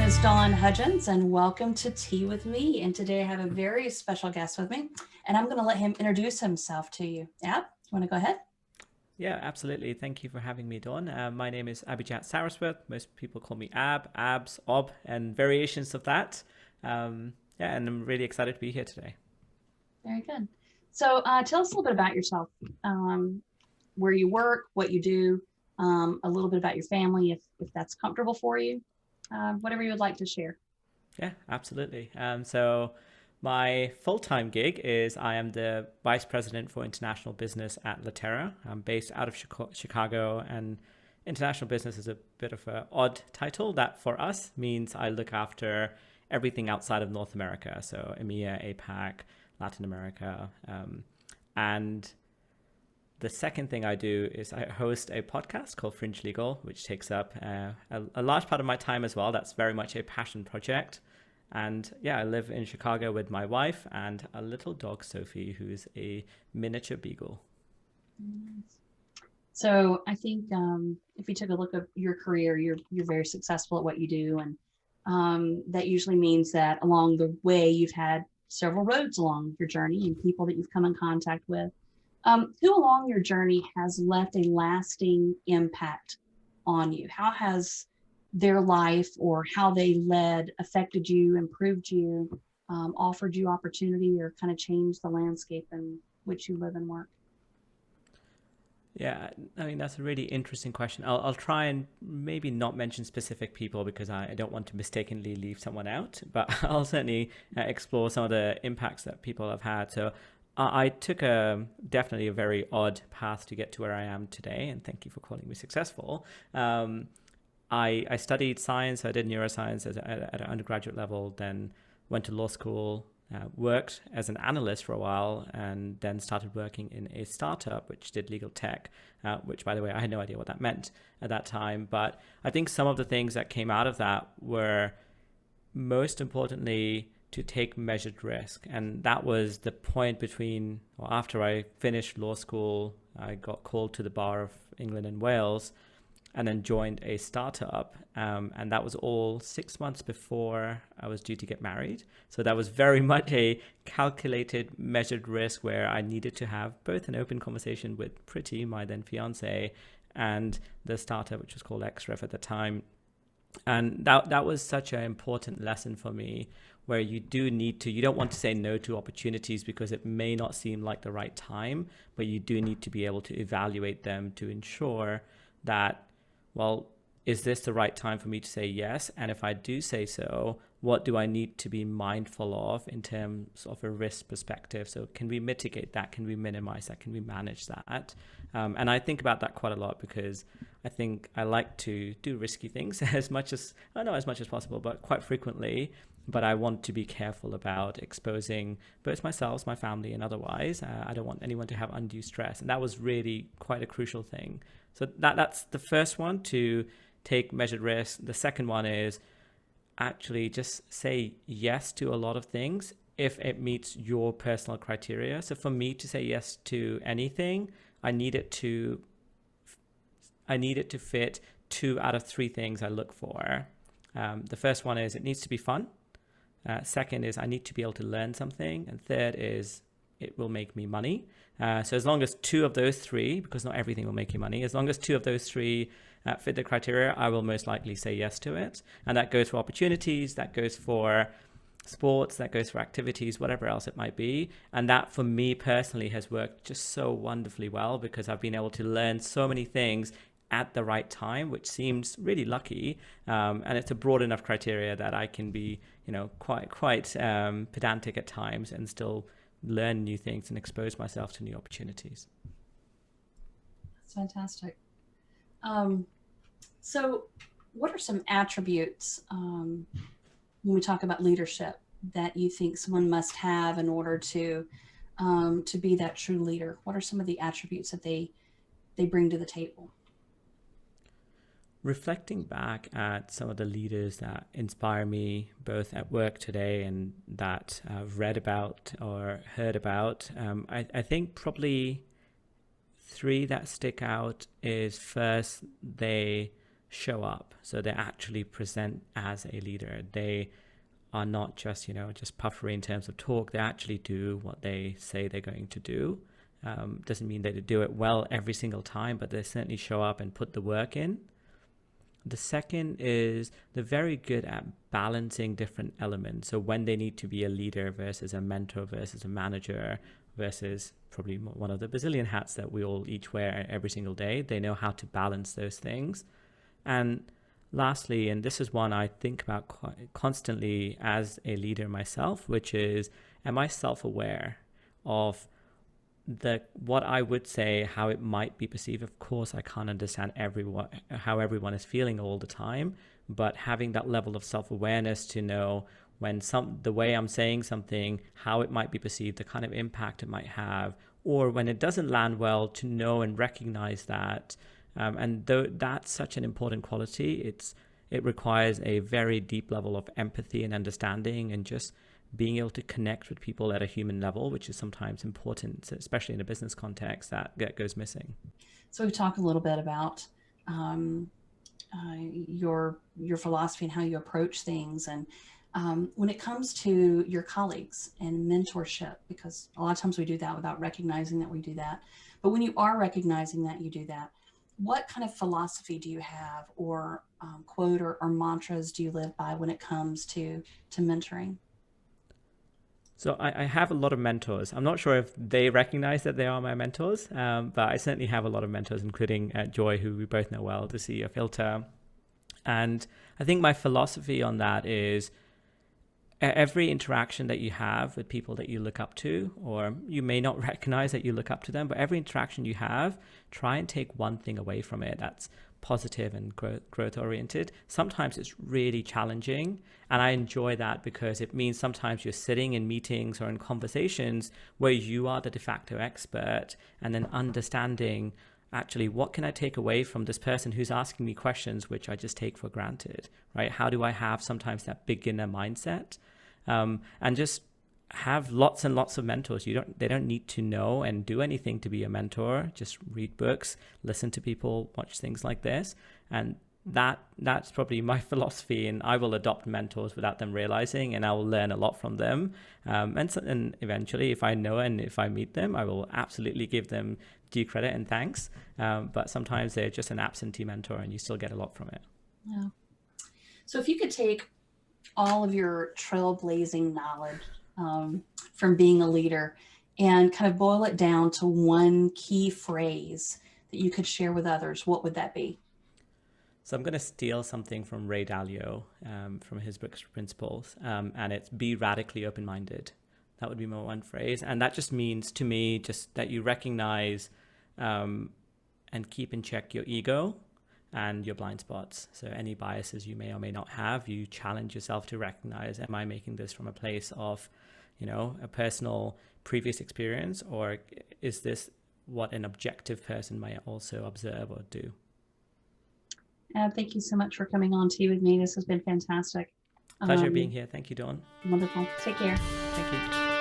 is Dawn Hudgins, and welcome to Tea with Me. And today I have a very special guest with me, and I'm going to let him introduce himself to you. Ab, you want to go ahead? Yeah, absolutely. Thank you for having me, Dawn. My name is Abhijat Saraswat. Most people call me Ab, Abs, Ob, and variations of that. Yeah, and I'm really excited to be here today. Very good. So tell us a little bit about yourself, where you work, what you do, a little bit about your family, if that's comfortable for you, whatever you would like to share. Yeah, absolutely. So my full-time gig is I am the Vice President for International Business at Litera. I'm based out of Chicago, and international business is a bit of an odd title that for us means I look after everything outside of North America. So EMEA, APAC, Latin America. And the second thing I do is I host a podcast called Fringe Legal, which takes up a large part of my time as well. That's very much a passion project. And yeah, I live in Chicago with my wife and a little dog, Sophie, who's a miniature beagle. So I think if you took a look at your career, you're very successful at what you do, and that usually means that along the way you've had several roads along your journey and people that you've come in contact with. Who along your journey has left a lasting impact on you? How has their life or how they led affected you, improved you, offered you opportunity, or kind of changed the landscape in which you live and work? Yeah, I mean, that's a really interesting question. I'll try and maybe not mention specific people because I don't want to mistakenly leave someone out, but I'll certainly explore some of the impacts that people have had. So I took definitely a very odd path to get to where I am today, and thank you for calling me successful. I studied science. I did neuroscience at an undergraduate level, then went to law school, worked as an analyst for a while, and then started working in a startup which did legal tech, which, by the way, I had no idea what that meant at that time. But I think some of the things that came out of that were most importantly to take measured risk. And that was the point between, well, after I finished law school, I got called to the bar of England and Wales and then joined a startup. And that was all 6 months before I was due to get married. So that was very much a calculated, measured risk where I needed to have both an open conversation with Pretty, my then fiance, and the startup, which was called XREF at the time. And that was such an important lesson for me, where you do need to, you don't want to say no to opportunities because it may not seem like the right time, but you do need to be able to evaluate them to ensure that, well, is this the right time for me to say yes? And if I do say so, what do I need to be mindful of in terms of a risk perspective? So can we mitigate that? Can we minimize that? Can we manage that? And I think about that quite a lot because I think I like to do risky things as much as, not as much as possible, but quite frequently. But I want to be careful about exposing both myself, my family, and otherwise. I don't want anyone to have undue stress. And that was really quite a crucial thing. So that's the first one, to take measured risks. The second one is actually just say yes to a lot of things if it meets your personal criteria. So for me to say yes to anything, I need it to fit 2 out of 3 things I look for. The first one is it needs to be fun. Second is I need to be able to learn something. And third is it will make me money. So as long as 2 of those 3, because not everything will make you money, as long as 2 of those 3 fit the criteria, I will most likely say yes to it. And that goes for opportunities, that goes for sports, that goes for activities, whatever else it might be. And that for me personally has worked just so wonderfully well because I've been able to learn so many things at the right time, which seems really lucky. And it's a broad enough criteria that I can be, quite pedantic at times and still learn new things and expose myself to new opportunities. That's fantastic. So, what are some attributes when we talk about leadership that you think someone must have in order to be that true leader? What are some of the attributes that they bring to the table? Reflecting back at some of the leaders that inspire me both at work today and that I've read about or heard about, I think probably 3 that stick out is first, they show up. So they actually present as a leader. They are not just, just puffery in terms of talk. They actually do what they say they're going to do. Doesn't mean that they do it well every single time, but they certainly show up and put the work in. The second is they're very good at balancing different elements. So when they need to be a leader versus a mentor versus a manager versus probably one of the bazillion hats that we all each wear every single day, they know how to balance those things. And lastly, and this is one I think about quite constantly as a leader myself, which is, am I self-aware of what I would say, how it might be perceived? Of course, I can't understand how everyone is feeling all the time, but having that level of self-awareness to know when the way I'm saying something, how it might be perceived, the kind of impact it might have, or when it doesn't land well, to know and recognize that. And though that's such an important quality, it requires a very deep level of empathy and understanding, and just being able to connect with people at a human level, which is sometimes important, especially in a business context, that goes missing. So we've talked a little bit about your philosophy and how you approach things, and when it comes to your colleagues and mentorship, because a lot of times we do that without recognizing that we do that, but when you are recognizing that you do that, what kind of philosophy do you have, or quote or mantras do you live by when it comes to mentoring? So I have a lot of mentors. I'm not sure if they recognize that they are my mentors, but I certainly have a lot of mentors, including Joy, who we both know well, the CEO of ILTA. And I think my philosophy on that is every interaction that you have with people that you look up to, or you may not recognize that you look up to them, but every interaction you have, try and take one thing away from it that's positive and growth oriented. Sometimes it's really challenging, and I enjoy that because it means sometimes you're sitting in meetings or in conversations where you are the de facto expert, and then understanding actually what can I take away from this person who's asking me questions which I just take for granted, right? How do I have sometimes that beginner mindset, and just have lots and lots of mentors. They don't need to know and do anything to be a mentor. Just read books, listen to people, watch things like this. And that's probably my philosophy. And I will adopt mentors without them realizing, and I will learn a lot from them. And eventually, if I know and if I meet them, I will absolutely give them due credit and thanks. But sometimes they're just an absentee mentor, and you still get a lot from it. Yeah. So if you could take all of your trailblazing knowledge from being a leader and kind of boil it down to one key phrase that you could share with others, what would that be? So I'm going to steal something from Ray Dalio, from his book Principles, and it's be radically open-minded. That would be my one phrase. And that just means to me just that you recognize and keep in check your ego and your blind spots. So any biases you may or may not have, you challenge yourself to recognize, am I making this from a place of, a personal previous experience, or is this what an objective person might also observe or do? Thank you so much for coming on Tea with me. This has been fantastic. Pleasure being here. Thank you, Dawn. Wonderful. Take care. Thank you.